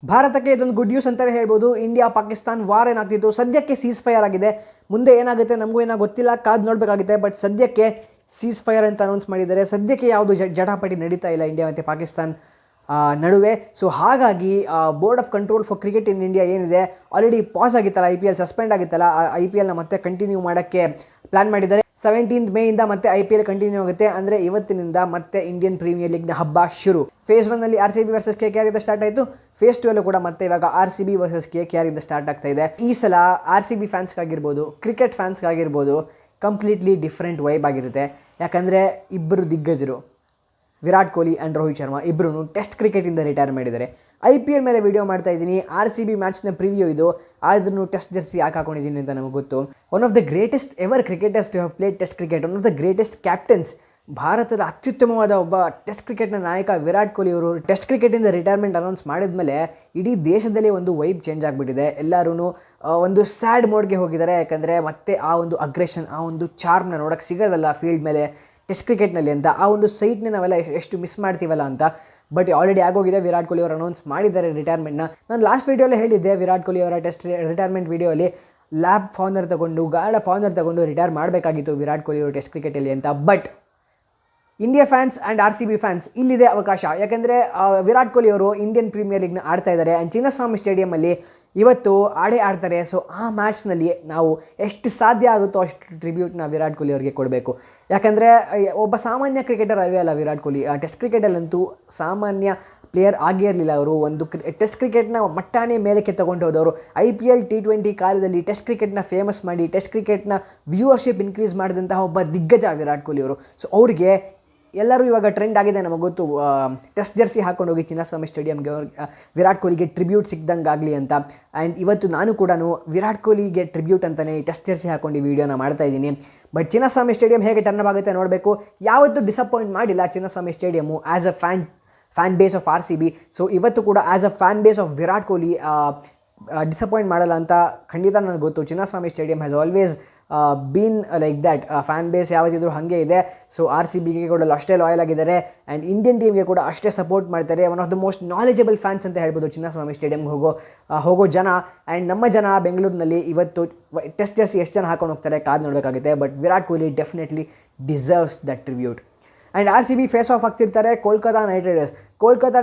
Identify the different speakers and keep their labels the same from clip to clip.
Speaker 1: ಭಾರತಕ್ಕೆ ಇದೊಂದು good news ಅಂತಲೇ ಹೇಳ್ಬೋದು. ಇಂಡಿಯಾ ಪಾಕಿಸ್ತಾನ್ ವಾರ್ ಏನಾಗ್ತಿತ್ತು, ಸದ್ಯಕ್ಕೆ ಸೀಸ್ ಫೈರ್ ಆಗಿದೆ. ಮುಂದೆ ಏನಾಗುತ್ತೆ ನಮಗೂ ಏನೋ ಗೊತ್ತಿಲ್ಲ, ಕಾದು ನೋಡಬೇಕಾಗುತ್ತೆ. ಬಟ್ ಸದ್ಯಕ್ಕೆ ಸೀಸ್ ಫೈರ್ ಅಂತ ಅನೌನ್ಸ್ ಮಾಡಿದ್ದಾರೆ. ಸದ್ಯಕ್ಕೆ ಯಾವುದು ಜಟಾಪಟಿ ನಡೀತಾ ಇಲ್ಲ ಇಂಡಿಯಾ ಮತ್ತು ಪಾಕಿಸ್ತಾನ್ ನಡುವೆ. ಸೊ ಹಾಗಾಗಿ board of control for cricket in India ಏನಿದೆ, ಆಲ್ರೆಡಿ ಪಾಸ್ ಆಗಿತ್ತಲ್ಲ, IPL ಸಸ್ಪೆಂಡ್ ಆಗಿತ್ತಲ್ಲ, IPLನ ಮತ್ತೆ ಕಂಟಿನ್ಯೂ ಮಾಡೋಕ್ಕೆ ಪ್ಲ್ಯಾನ್ ಮಾಡಿದ್ದಾರೆ. 17th ಮೇಯಿಂದ ಮತ್ತೆ IPL ಕಂಟಿನ್ಯೂ ಆಗುತ್ತೆ. ಅಂದರೆ ಇವತ್ತಿನಿಂದ ಮತ್ತೆ ಇಂಡಿಯನ್ ಪ್ರೀಮಿಯರ್ ಲೀಗ್ನ ಹಬ್ಬ ಶುರು. ಫೇಸ್ 1ನಲ್ಲಿ RCB ವರ್ಸಸ್ KKR ಇಂದ ಸ್ಟಾರ್ಟ್ ಆಯಿತು. ಫೇಸ್ 2 ಅಲ್ಲೂ ಕೂಡ ಮತ್ತೆ ಇವಾಗ RCB ವರ್ಸಸ್ KKR ಇಂದ ಸ್ಟಾರ್ಟ್ ಆಗ್ತಾ ಇದೆ. ಈ ಸಲ RCB ಫ್ಯಾನ್ಸ್ಗಾಗಿರ್ಬೋದು, ಕ್ರಿಕೆಟ್ ಫ್ಯಾನ್ಸ್ಗಾಗಿರ್ಬೋದು ಕಂಪ್ಲೀಟ್ಲಿ ಡಿಫ್ರೆಂಟ್ ವೈಬ್ ಆಗಿರುತ್ತೆ. ಯಾಕಂದರೆ ಇಬ್ಬರು ದಿಗ್ಗಜರು ವಿರಾಟ್ ಕೊಹ್ಲಿ ಆ್ಯಂಡ್ ರೋಹಿತ್ ಶರ್ಮಾ ಇಬ್ಬರೂ ಟೆಸ್ಟ್ ಕ್ರಿಕೆಟಿಂದ ರಿಟೈರ್ ಮಾಡಿದ್ದಾರೆ. IPL ಮೇಲೆ ವಿಡಿಯೋ ಮಾಡ್ತಾ ಇದ್ದೀನಿ. RCB ಮ್ಯಾಚ್ನ ಪ್ರಿವ್ಯೂ ಇದು. ಆದ್ರೂ ಟೆಸ್ಟ್ ಜರ್ಸಿ ಯಾಕೆ ಹಾಕೊಂಡಿದ್ದೀನಿ ಅಂತ ನಮಗೆ ಗೊತ್ತು. One of the greatest ever cricketers to have played test cricket, one of the greatest captains, ಭಾರತದ ಅತ್ಯುತ್ತಮವಾದ ಒಬ್ಬ ಟೆಸ್ಟ್ ಕ್ರಿಕೆಟ್ನ ನಾಯಕ ವಿರಾಟ್ ಕೊಹ್ಲಿ ಅವರು ಟೆಸ್ಟ್ ಕ್ರಿಕೆಟಿಂದ ರಿಟೈರ್ಮೆಂಟ್ ಅನೌನ್ಸ್ ಮಾಡಿದ್ಮೇಲೆ ಇಡೀ ದೇಶದಲ್ಲಿ ಒಂದು ವೈಬ್ ಚೇಂಜ್ ಆಗಿಬಿಟ್ಟಿದೆ. ಎಲ್ಲರೂ ಒಂದು ಸ್ಯಾಡ್ ಮೋಡ್ಗೆ ಹೋಗಿದ್ದಾರೆ. ಯಾಕಂದರೆ ಮತ್ತೆ ಆ ಒಂದು ಅಗ್ರೆಷನ್, ಆ ಒಂದು ಚಾರ್ಮ್ನ ನೋಡೋಕ್ಕೆ ಸಿಗೋದಲ್ಲ ಫೀಲ್ಡ್ ಮೇಲೆ ಟೆಸ್ಟ್ ಕ್ರಿಕೆಟ್ನಲ್ಲಿ ಅಂತ. ಆ ಒಂದು ಸೈಟ್ನ ನಾವೆಲ್ಲ ಎಷ್ಟು ಮಿಸ್ ಮಾಡ್ತೀವಲ್ಲ ಅಂತ. ಬಟ್ ಆಲ್ರೆಡಿ ಆಗೋಗಿದೆ. ವಿರಾಟ್ ಕೊಹ್ಲಿ ಅವರು ಅನೌನ್ಸ್ ಮಾಡಿದ್ದಾರೆ ರಿಟೈರ್ಮೆಂಟ್ನ. ನಾನು ಲಾಸ್ಟ್ ವೀಡಿಯೋಲ್ಲೇ ಹೇಳಿದ್ದೆ, ವಿರಾಟ್ ಕೊಹ್ಲಿ ಅವರ ಟೆಸ್ಟ್ ರಿಟೈರ್ಮೆಂಟ್ ವೀಡಿಯೋಲಿ ಲ್ಯಾಬ್ ಫಾರ್ನರ್ ತಗೊಂಡು, ಗಾಢ ಫಾರ್ನರ್ ತಗೊಂಡು ರಿಟೈರ್ ಮಾಡಬೇಕಾಗಿತ್ತು ವಿರಾಟ್ ಕೊಹ್ಲಿ ಅವರು ಟೆಸ್ಟ್ ಕ್ರಿಕೆಟಲ್ಲಿ ಅಂತ. But India fans and RCB fans ಇಲ್ಲಿದೆ ಅವಕಾಶ. ಯಾಕೆಂದರೆ ವಿರಾಟ್ ಕೊಹ್ಲಿ ಅವರು ಇಂಡಿಯನ್ ಪ್ರೀಮಿಯರ್ ಲೀಗ್ನ ಆಡ್ತಾ ಇದ್ದಾರೆ ಆ್ಯಂಡ್ ಚಿನ್ನಸ್ವಾಮಿ ಸ್ಟೇಡಿಯಮಲ್ಲಿ ಇವತ್ತು ಆಡ್ತಾರೆ. ಸೊ ಆ ಮ್ಯಾಚ್ನಲ್ಲಿ ನಾವು ಎಷ್ಟು ಸಾಧ್ಯ ಆಗುತ್ತೋ ಅಷ್ಟು ಟ್ರಿಬ್ಯೂಟ್ನ ವಿರಾಟ್ ಕೊಹ್ಲಿ ಅವರಿಗೆ ಕೊಡಬೇಕು. ಯಾಕಂದರೆ ಒಬ್ಬ ಸಾಮಾನ್ಯ ಕ್ರಿಕೆಟರ್ ಅವೇ ಅಲ್ಲ ವಿರಾಟ್ ಕೊಹ್ಲಿ. ಟೆಸ್ಟ್ ಕ್ರಿಕೆಟಲ್ಲಂತೂ ಸಾಮಾನ್ಯ ಪ್ಲೇಯರ್ ಆಗೇ ಇರಲಿಲ್ಲ. ಅವರು ಒಂದು ಟೆಸ್ಟ್ ಕ್ರಿಕೆಟ್ನ ಮಟ್ಟಾನೇ ಮೇಲಕ್ಕೆ ತಗೊಂಡು ಹೋದವರು. IPL T20 ಕಾಲದಲ್ಲಿ ಟೆಸ್ಟ್ ಕ್ರಿಕೆಟ್ನ ಫೇಮಸ್ ಮಾಡಿ ಟೆಸ್ಟ್ ಕ್ರಿಕೆಟ್ನ ವ್ಯೂವರ್ಶಿಪ್ ಇನ್ಕ್ರೀಸ್ ಮಾಡಿದಂತಹ ಒಬ್ಬ ದಿಗ್ಗಜ ವಿರಾಟ್ ಕೊಹ್ಲಿ ಅವರು. ಸೊ ಅವ್ರಿಗೆ ಎಲ್ಲರೂ ಇವಾಗ ಟ್ರೆಂಡ್ ಆಗಿದೆ, ನಮಗೆ ಗೊತ್ತು. ಟೆಸ್ಟ್ ಜರ್ಸಿ ಹಾಕೊಂಡು ಹೋಗಿ ಚಿನ್ನಸ್ವಾಮಿ ಸ್ಟೇಡಿಯಮ್ಗೆ ವಿರಾಟ್ ಕೊಹ್ಲಿಗೆ ಟ್ರಿಬ್ಯೂಟ್ ಸಿಗ್ದಂಗೆ ಆಗಲಿ ಅಂತ. ಆ್ಯಂಡ್ ಇವತ್ತು ನಾನು ಕೂಡ ವಿರಾಟ್ ಕೊಹ್ಲಿಗೆ ಟ್ರಿಬ್ಯೂಟ್ ಅಂತಲೇ ಟೆಸ್ಟ್ ಜರ್ಸಿ ಹಾಕೊಂಡು ವೀಡಿಯೋನ ಮಾಡ್ತಾ ಇದ್ದೀನಿ. ಬಟ್ ಚಿನ್ನಸ್ವಾಮಿ ಸ್ಟೇಡಿಯಂ ಹೇಗೆ ಟರ್ನ್ ಆಗುತ್ತೆ ನೋಡಬೇಕು. ಯಾವತ್ತೂ ಡಿಸಪಾಯಿಂಟ್ ಮಾಡಿಲ್ಲ Chinnaswamy stadium as a fan base of RCB. So ಇವತ್ತು ಕೂಡ as a fan base of Virat Kohli disappoint ಮಾಡಲ್ಲ ಅಂತ ಖಂಡಿತ ನನಗೆ ಗೊತ್ತು. Chinnaswamy stadium has always been like that. Fan base ಯಾವತ್ತಿದ್ರೂ ಹಾಗೆ ಇದೆ. ಸೊ RCBಗೆ ಕೂಡ ಅಷ್ಟೇ ಲಾಯಲ್ ಆಗಿದ್ದಾರೆ ಆ್ಯಂಡ್ ಇಂಡಿಯನ್ ಟೀಮ್ಗೆ ಕೂಡ ಅಷ್ಟೇ ಸಪೋರ್ಟ್ ಮಾಡ್ತಾರೆ. One of the most knowledgeable fans ಅಂತ ಹೇಳ್ಬೋದು ಚಿನ್ನಸ್ವಾಮಿ ಸ್ಟೇಡಿಯಂಗೆ ಹೋಗೋ ಜನ. ಆ್ಯಂಡ್ ನಮ್ಮ ಜನ ಬೆಂಗಳೂರಿನಲ್ಲಿ ಇವತ್ತು ಟೆಸ್ಟ್ ಜರ್ಸಿ ಎಷ್ಟು ಜನ ಹಾಕೊಂಡು ಹೋಗ್ತಾರೆ ಕಾದು ನೋಡಬೇಕಾಗುತ್ತೆ. But Virat Kohli definitely deserves that tribute. And RCB face off ಆಗ್ತಿರ್ತಾರೆ ಕೋಲ್ಕತಾ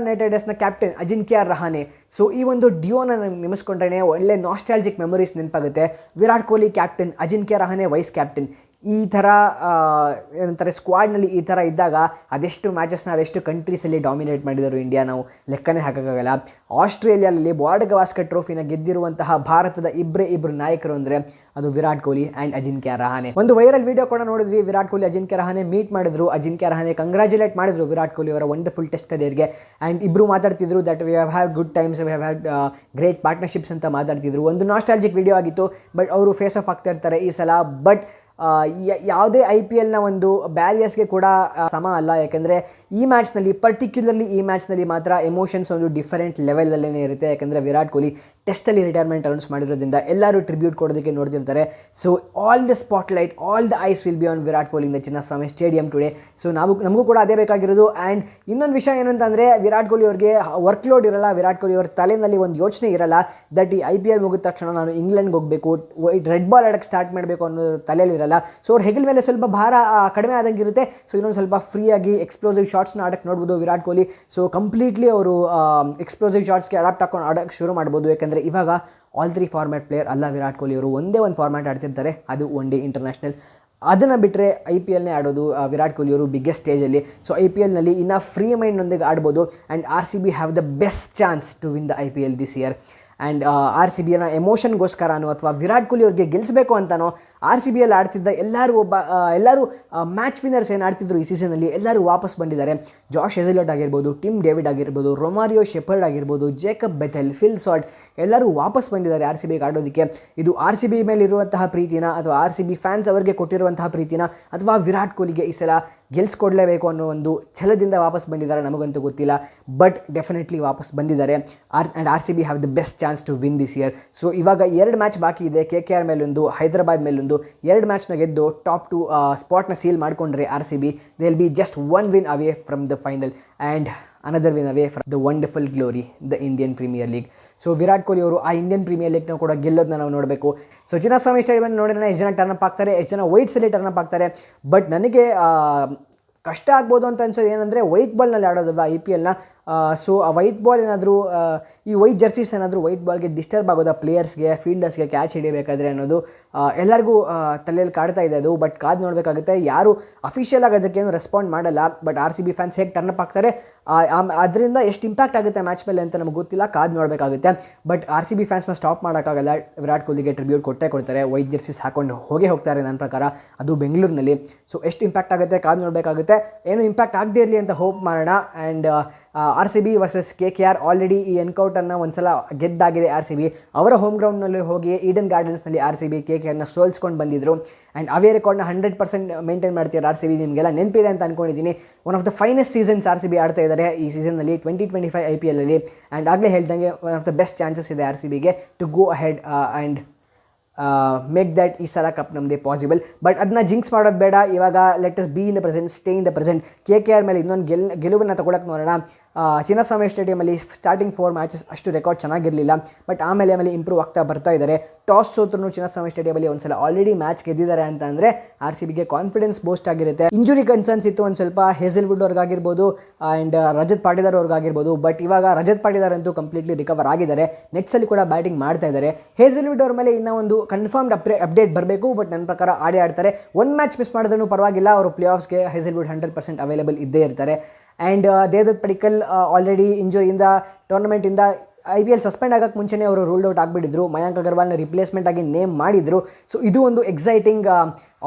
Speaker 1: ನೈಟ್ ರೈಡರ್ಸ್ನ ಕ್ಯಾಪ್ಟನ್ ಅಜಿಂಕ್ಯ ರಹಾನೆ. ಸೊ ಈ ಒಂದು ಡಿಯೋನ ನೆನೆಸ್ಕೊಂಡ್ರೆ ಒಳ್ಳೆ ನಾಸ್ಟಾಲ್ಜಿಕ್ ಮೆಮೊರೀಸ್ ನೆನಪಾಗುತ್ತೆ. Virat Kohli captain, Ajinkya Rahane vice captain. ಈ ಥರ ಏನಂತಾರೆ ಸ್ಕ್ವಾಡ್ನಲ್ಲಿ ಈ ಥರ ಇದ್ದಾಗ ಅದೆಷ್ಟು ಮ್ಯಾಚಸ್ನ ಅದೆಷ್ಟು ಕಂಟ್ರೀಸಲ್ಲಿ ಡಾಮಿನೇಟ್ ಮಾಡಿದರು ಇಂಡಿಯಾ, ನಾವು ಲೆಕ್ಕನೇ ಹಾಕೋಕ್ಕಾಗಲ್ಲ. ಆಸ್ಟ್ರೇಲಿಯಾದಲ್ಲಿ ಬಾರ್ಡ್ ಗವಾಸ್ಕರ್ ಟ್ರೋಫಿನ ಗೆದ್ದಿರುವಂತಹ ಭಾರತದ ಇಬ್ಬರು ನಾಯಕರು ಅಂದರೆ ಅದು ವಿರಾಟ್ ಕೊಹ್ಲಿ ಆ್ಯಂಡ್ ಅಜಿಂಕ್ಯ ರಹಾನೆ. ಒಂದು ವೈರಲ್ ವಿಡಿಯೋ ಕೂಡ ನೋಡಿದ್ವಿ. ವಿರಾಟ್ ಕೊಹ್ಲಿ ಅಜಿಂಕ್ಯ ರಹಾನೆ ಮೀಟ್ ಮಾಡಿದ್ರು. ಅಜಿಂಕ್ಯ ರಹಾನೆ ಕಂಗ್ರ್ಯಾಚುಲೇಟ್ ಮಾಡಿದ್ರು ವಿರಾಟ್ ಕೊಹ್ಲಿ ಅವರ ವಂಡರ್ಫುಲ್ ಟೆಸ್ಟ್ ಕರಿಯರ್ಗೆ. ಆ್ಯಂಡ್ ಇಬ್ಬರು ಮಾತಾಡ್ತಿದ್ರು that we have had good times, we have had great partnerships ಅಂತ ಮಾತಾಡ್ತಿದ್ರು. ಒಂದು ನಾಸ್ಟಾಲ್ಜಿಕ್ ವಿಡಿಯೋ ಆಗಿತ್ತು. ಬಟ್ ಅವರು ಫೇಸ್ ಆಫ್ ಆಗ್ತಾ ಇರ್ತಾರೆ ಈ ಸಲ. ಬಟ್ ಯಾವುದೇ IPLನ ಒಂದು ಬ್ಯಾರಿಯರ್ಸ್ಗೆ ಕೂಡ ಸಮ ಅಲ್ಲ. ಯಾಕೆಂದರೆ ಈ ಮ್ಯಾಚ್ನಲ್ಲಿ ಪರ್ಟಿಕ್ಯುಲರ್ಲಿ ಈ ಮ್ಯಾಚ್ನಲ್ಲಿ ಮಾತ್ರ ಎಮೋಷನ್ಸ್ ಒಂದು ಡಿಫರೆಂಟ್ ಲೆವೆಲಲ್ಲೇ ಇರುತ್ತೆ. ಯಾಕೆಂದರೆ ವಿರಾಟ್ ಕೊಹ್ಲಿ ಟೆಸ್ಟಲ್ಲಿ ರಿಟೈರ್ಮೆಂಟ್ ಅನೌನ್ಸ್ ಮಾಡಿರೋದ್ರಿಂದ ಎಲ್ಲರೂ ಟ್ರಿಬ್ಯೂಟ್ ಕೊಡೋದಕ್ಕೆ ನೋಡ್ತಿರ್ತಾರೆ. So all the spotlight, all the ice will be on Virat Kohli in the Chinnaswamy stadium today. So ನಮಗೂ ಕೂಡ ಅದೇ ಬೇಕಾಗಿರೋದು. ಆ್ಯಂಡ್ ಇನ್ನೊಂದು ವಿಷಯ ಏನಂತಂದರೆ ವಿರಾಟ್ ಕೊಹ್ಲಿ ಅವ್ರಿಗೆ ವರ್ಕ್ಲೋಡ್ ಇರಲ್ಲ. ವಿರಾಟ್ ಕೊಹ್ಲಿ ಅವ್ರ ತಲೆಯಲ್ಲಿ ಒಂದು ಯೋಚನೆ ಇರಲ್ಲ ದಟ್ ಈ IPL ಮುಗಿದ ತಕ್ಷಣ ನಾನು ಇಂಗ್ಲೆಂಡ್ಗೆ ಹೋಗಬೇಕು, ರೆಡ್ ಬಾಲ್ ಆಡೋಕ್ಕೆ ಸ್ಟಾರ್ಟ್ ಮಾಡಬೇಕು ಅನ್ನೋದು ತಲೆಯಲ್ಲಿ ಇರಲ್ಲ. ಸೊ ಅವ್ರ ಹೆಗಲ ಮೇಲೆ ಸ್ವಲ್ಪ ಭಾರ ಕಡಿಮೆ ಆದಂಗೆ ಇರುತ್ತೆ. ಸೊ ಇನ್ನೊಂದು ಸ್ವಲ್ಪ ಫ್ರೀಯಾಗಿ ಎಕ್ಸ್ಪ್ಲೋಸಿವ್ ಶಾಟ್ಸ್ನ ಆಡೋಕ್ಕೆ ನೋಡ್ಬೋದು ವಿರಾಟ್ ಕೊಹ್ಲಿ. ಸೊ ಕಂಪ್ಲೀಟ್ಲಿ ಅವರು ಎಕ್ಸ್ಪ್ಲೋಸಿವ್ ಶಾಟ್ಸ್ಗೆ ಅಡಾಪ್ಟ್ ಹಾಕೊಂಡು ಆಡೋಕ್ಕೆ ಶುರು ಮಾಡ್ಬೋದು. ಯಾಕಂದರೆ ಇವಾಗ ಆಲ್ 3 ಫಾರ್ಮ್ಯಾಟ್ ಪ್ಲೇಯರ್ ಅಲ್ಲ ವಿರಾಟ್ ಕೊಹ್ಲಿ ಅವರು. ಒಂದೇ ಒಂದು ಫಾರ್ಮ್ಯಾಟ್ ಆಡ್ತಿರ್ತಾರೆ, ಅದು ಒನ್ ಡೇ ಇಂಟರ್ನ್ಯಾಷನಲ್. ಅದನ್ನು ಬಿಟ್ಟರೆ IPLನೇ ಆಡೋದು ವಿರಾಟ್ ಕೊಹ್ಲಿ ಅವರು ಬಿಗ್ಗೆಸ್ಟ್ ಸ್ಟೇಜಲ್ಲಿ. ಸೊ IPLನಲ್ಲಿ ಇನ್ನು ಫ್ರೀ ಮೈಂಡ್ನೊಂದಿಗೆ ಆಡ್ಬೋದು. And RCB have the best chance to win the IPL this year. And RCBನ ಎಮೋಷನ್ಗೋಸ್ಕರನೋ ಅಥವಾ ವಿರಾಟ್ ಕೊಹ್ಲಿ ಅವ್ರಿಗೆ ಗೆಲ್ಲಿಸಬೇಕು ಅಂತನೋ RCBಯಲ್ಲಿ ಆಡ್ತಿದ್ದ ಎಲ್ಲರೂ ಮ್ಯಾಚ್ ವಿನ್ನರ್ಸ್ ಏನು ಆಡ್ತಿದ್ರು ಈ ಸೀಸನಲ್ಲಿ ಎಲ್ಲರೂ ವಾಪಸ್ ಬಂದಿದ್ದಾರೆ. ಜಾಶ್ ಹೆಜಲ್ವುಡ್ ಆಗಿರ್ಬೋದು, ಟಿಮ್ ಡೇವಿಡ್ ಆಗಿರ್ಬೋದು, ರೊಮಾರಿಯೋ ಶೆಪರ್ಡ್ ಆಗಿರ್ಬೋದು, ಜೇಕಬ್ ಬೆಥೆಲ್, ಫಿಲ್ ಸಾಲ್ಟ್ ಎಲ್ಲರೂ ವಾಪಸ್ ಬಂದಿದ್ದಾರೆ RCBಗೆ ಆಡೋದಕ್ಕೆ. ಇದು RCB ಮೇಲಿರುವಂತಹ ಪ್ರೀತಿನ ಅಥವಾ RCB ಫ್ಯಾನ್ಸ್ ಅವರಿಗೆ ಕೊಟ್ಟಿರುವಂತಹ ಪ್ರೀತಿನ ಅಥವಾ ವಿರಾಟ್ ಕೊಹ್ಲಿಗೆ ಈ ಸಲ ಗೆಲ್ಸ್ಕೊಡ್ಲೇಬೇಕು ಅನ್ನೋ ಒಂದು ಛಲದಿಂದ ವಾಪಸ್ ಬಂದಿದ್ದಾರೆ, ನಮಗಂತೂ ಗೊತ್ತಿಲ್ಲ. ಬಟ್ ಡೆಫಿನೆಟ್ಲಿ ವಾಪಸ್ ಬಂದಿದ್ದಾರೆ. And RCB have the best chance to win this year. So ಇವಾಗ 2 ಮ್ಯಾಚ್ ಬಾಕಿ ಇದೆ. KKR ಮೇಲೊಂದು, ಹೈದರಾಬಾದ್ ಮೇಲೊಂದು. 2 ಮ್ಯಾಚ್ನ ಗೆದ್ದು ಟಾಪ್ 2 ಸ್ಪಾಟ್ನ ಸೀಲ್ ಮಾಡಿಕೊಂಡ್ರೆ RCB they will be just 1 win away from the final. And another win away from the wonderful glory the Indian premier League. So Virat Kohli ಅವರು ಆ ಇಂಡಿಯನ್ ಪ್ರೀಮಿಯರ್ ಲೀಗ್ನ ಕೂಡ ಗೆಲ್ಲೋದನ್ನ ನಾವು ನೋಡಬೇಕು. ಸೊ ಚಿನ್ನಸ್ವಾಮಿ ಸ್ಟೇಡಿಯಂ ನೋಡಿದ್ರೆ ಎಷ್ಟು ಜನ ಟರ್ನ್ ಅಪ್ ಆಗ್ತಾರೆ, ಎಷ್ಟು ಜನ ವೈಟ್ಸಲ್ಲಿ ಟರ್ನ್ ಅಪ್ ಆಗ್ತಾರೆ. ಬಟ್ ನನಗೆ ಕಷ್ಟ ಆಗ್ಬೋದು ಅಂತ ಅನ್ಸೋದು ಏನಂದರೆ ವೈಟ್ ಬಾಲ್ನಲ್ಲಿ ಆಡೋದಲ್ವ IPLನ. ಸೊ ಆ ವೈಟ್ ಬಾಲ್ ಏನಾದರೂ ಈ ವೈಟ್ ಜರ್ಸೀಸ್ ಏನಾದರೂ ವೈಟ್ ಬಾಲ್ಗೆ ಡಿಸ್ಟರ್ಬ್ ಆಗೋದು ಪ್ಲೇಯರ್ಸ್ಗೆ, ಫೀಲ್ಡರ್ಸ್ಗೆ ಕ್ಯಾಚ್ ಹಿಡಿಯಬೇಕಾದ್ರೆ ಅನ್ನೋದು ಎಲ್ಲರಿಗೂ ತಲೆಯಲ್ಲಿ ಕಾಡ್ತಾ ಇದೆ ಅದು. ಬಟ್ ಕಾದು ನೋಡಬೇಕಾಗುತ್ತೆ. ಯಾರು ಅಫಿಷಿಯಲ್ ಆಗಿ ಅದಕ್ಕೇನು ರೆಸ್ಪಾಂಡ್ ಮಾಡಲ್ಲ. ಬಟ್ RCB ಫ್ಯಾನ್ಸ್ ಹೇಗೆ ಟರ್ನ್ ಅಪ್ ಆಗ್ತಾರೆ, ಅದರಿಂದ ಎಷ್ಟು ಇಂಪ್ಯಾಕ್ಟ್ ಆಗುತ್ತೆ ಮ್ಯಾಚ್ ಮೇಲೆ ಅಂತ ನಮ್ಗೆ ಗೊತ್ತಿಲ್ಲ, ಕಾದು ನೋಡಬೇಕಾಗುತ್ತೆ. ಬಟ್ RCB ಫ್ಯಾನ್ಸ್ನ ಸ್ಟಾಪ್ ಮಾಡೋಕ್ಕಾಗಲ್ಲ. ವಿರಾಟ್ ಕೊಹ್ಲಿಗೆ ಟ್ರಿಬ್ಯೂಟ್ ಕೊಟ್ಟೇ ಕೊಡ್ತಾರೆ. ವೈಟ್ ಜರ್ಸೀಸ್ ಹಾಕೊಂಡು ಹೋಗ್ತಾರೆ ನನ್ನ ಪ್ರಕಾರ, ಅದು ಬೆಂಗಳೂರಿನಲ್ಲಿ. ಸೊ ಎಷ್ಟು ಇಂಪ್ಯಾಕ್ಟ್ ಆಗುತ್ತೆ ಕಾದು ನೋಡಬೇಕಾಗುತ್ತೆ. ಏನು ಇಂಪ್ಯಾಕ್ಟ್ ಆಗದೇ ಇರಲಿ ಅಂತ ಹೋಪ್ ಮಾಡೋಣ. And RCB versus KKR already ಈ ಎನ್ಕೌಂಟರ್ನ ಒಂದ್ಸಲ ಗೆದ್ದಾಗಿದೆ RCB. ಅವರ ಹೋಮ್ ಗ್ರೌಂಡ್ನಲ್ಲಿ ಹೋಗಿ ಈಡನ್ ಗಾರ್ಡನ್ಸ್ನಲ್ಲಿ RCB KKRನ ಸೋಲ್ಸ್ಕೊಂಡು ಬಂದಿದ್ದರು. ಆ್ಯಂಡ್ ಅವೇ ರೆಕಾರ್ಡ್ನ 100% ಮೇಂಟೈನ್ ಮಾಡ್ತಿದ್ದಾರೆ RCB. ನಿಮಗೆಲ್ಲ ನೆನಪಿದೆ ಅಂತ ಅಂದ್ಕೊಂಡಿದ್ದೀನಿ. One of the finest seasons RCB ಆಡ್ತಾ ಇದ್ದಾರೆ ಈ ಸೀಸನ್ನಲ್ಲಿ 2025 IPLನಲ್ಲಿ. ಆ್ಯಂಡ್ ಆಗಲೇ ಹೇಳ್ದಂಗೆ one of the best chances ಇದೆ RCBಗೆ to go ahead and make that ಈ ಸಲ ಕಪ್ ನಮ್ಮದೇ ಪಾಸಿಬಲ್. ಬಟ್ ಅದನ್ನ ಜಿಂಕ್ಸ್ ಮಾಡೋದು ಬೇಡ. ಇವಾಗ let us be in the present, stay in the present. KKR ಮೇಲೆ ಇನ್ನೊಂದು ಗೆಲುವನ್ನು ತಗೊಳಕ್ಕೆ ನೋಡೋಣ. ಚಿನ್ನಸ್ವಾಮಿ ಸ್ಟೇಡಿಯಮಲ್ಲಿ ಸ್ಟಾರ್ಟಿಂಗ್ 4 ಮ್ಯಾಚಸ್ ಅಷ್ಟು ರೆಕಾರ್ಡ್ ಚೆನ್ನಾಗಿರಲಿಲ್ಲ. ಬಟ್ ಆಮೇಲೆ ಇಂಪ್ರೂವ್ ಆಗ್ತಾ ಬರ್ತಾ ಇದ್ದಾರೆ. ಟಾಸ್ ಸೋತ್ರೂ ಚಿನ್ನಸ್ವಾಮಿ ಸ್ಟೇಡಿಯಮಲ್ಲಿ ಒಂದ್ಸಲ ಆಲ್ರೆಡಿ ಮ್ಯಾಚ್ ಗೆದ್ದಿದ್ದಾರೆ ಅಂತ ಅಂದರೆ RCBಗೆ ಕಾನ್ಫಿಡೆನ್ಸ್ ಬೂಸ್ಟ್ ಆಗಿರುತ್ತೆ. ಇಂಜುರಿ ಕನ್ಸರ್ನ್ಸ್ ಇತ್ತು ಒಂದು ಸ್ವಲ್ಪ, ಹೇಸಲ್ವುಡ್ ಅವ್ರಿಗಾಗಿರ್ಬೋದು ಆ್ಯಂಡ್ ರಜತ್ ಪಾಟಿದಾರ್ ಅವ್ರಿಗಾಗಿರ್ಬೋದು. ಬಟ್ ಇವಾಗ ರಜತ್ ಪಾಟಿದಾರ್ ಅಂತೂ ಕಂಪ್ಲೀಟ್ಲಿ ರಿಕವರ್ ಆಗಿದ್ದಾರೆ. ನೆಟ್ಸಲ್ಲಿ ಕೂಡ ಬ್ಯಾಟಿಂಗ್ ಮಾಡ್ತಾ ಇದ್ದಾರೆ. ಹೇಸಲ್ವುಡ್ ಅವ್ರ ಮೇಲೆ ಇನ್ನೂ ಒಂದು ಕನ್ಫರ್ಮ್ಡ್ ಅಪ್ಡೇಟ್ ಬರಬೇಕು. ಬಟ್ ನನ್ನ ಪ್ರಕಾರ ಆಡ್ತಾರೆ. ಒಂದು ಮ್ಯಾಚ್ ಮಿಸ್ ಮಾಡಿದ್ರೂ ಪರವಾಗಿಲ್ಲ, ಅವರು ಪ್ಲೇ ಆಫ್ಸ್ಗೆ ಹೇಸಲ್ವುಡ್ 100% ಅವೈಲೇಬಲ್ ಇದ್ದೇ ಇರ್ತಾರೆ. ಆ್ಯಂಡ್ ದೇವದತ್ ಪಡಿಕ್ಕಲ್ ಆಲ್ರೆಡಿ ಇಂಜುರಿಯಿಂದ ಟೂರ್ನಮೆಂಟಿಂದ IPL ಸಸ್ಪೆಂಡ್ ಆಗೋಕ್ಕೆ ಮುಂಚೆನೇ ಅವರು ರೂಲ್ಡ್ ಔಟ್ ಆಗಿಬಿಟ್ಟಿದ್ರು. ಮಯಾಂಕ್ ಅಗರ್ವಾಲ್ನ ರಿಪ್ಲೇಸ್ಮೆಂಟ್ ಆಗಿ ನೇಮ್ ಮಾಡಿದರು. ಸೊ ಇದು ಒಂದು ಎಕ್ಸೈಟಿಂಗ್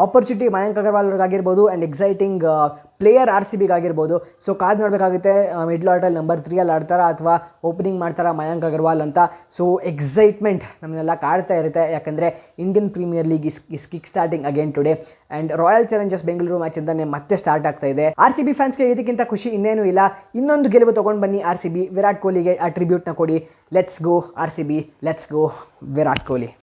Speaker 1: ಆಪರ್ಚುನಿಟಿ ಮಯಾಂಕ್ ಅಗರ್ವಾಲ್ ಅವ್ರಿಗಾಗಿರ್ಬೋದು ಆ್ಯಂಡ್ ಎಕ್ಸೈಟಿಂಗ್ ಪ್ಲೇಯರ್ RCBಗಾಗಿರ್ಬೋದು. ಸೊ ಕಾದು ನೋಡಬೇಕಾಗುತ್ತೆ ಮಿಡ್ಲ್ ಆರ್ಡರ್ ನಂಬರ್ 3 ಆಡ್ತಾರಾ ಅಥವಾ ಓಪನಿಂಗ್ ಮಾಡ್ತಾರಾ ಮಯಾಂಕ್ ಅಗರ್ವಾಲ್ ಅಂತ. ಸೊ ಎಕ್ಸೈಟ್ಮೆಂಟ್ ನಮ್ಮನ್ನೆಲ್ಲ ಕಾಡ್ತಾ ಇರುತ್ತೆ. ಯಾಕಂದರೆ Indian premier league is kick starting again today. And royal challengers Bengaluru ಮ್ಯಾಚಿಂದನೇ ಮತ್ತೆ ಸ್ಟಾರ್ಟ್ ಆಗ್ತಾ ಇದೆ. RCB ಫ್ಯಾನ್ಸ್ಗೆ ಇದಕ್ಕಿಂತ ಖುಷಿ ಇನ್ನೇನು ಇಲ್ಲ. ಇನ್ನೊಂದು ಗೆಲುವು ತೊಗೊಂಡು ಬನ್ನಿ RCB. ವಿರಾಟ್ ಕೊಹ್ಲಿಗೆ ಆ ಟ್ರಿಬ್ಯೂಟ್ನ ಕೊಡಿ. Let's go RCB, let's go Virat Kohli.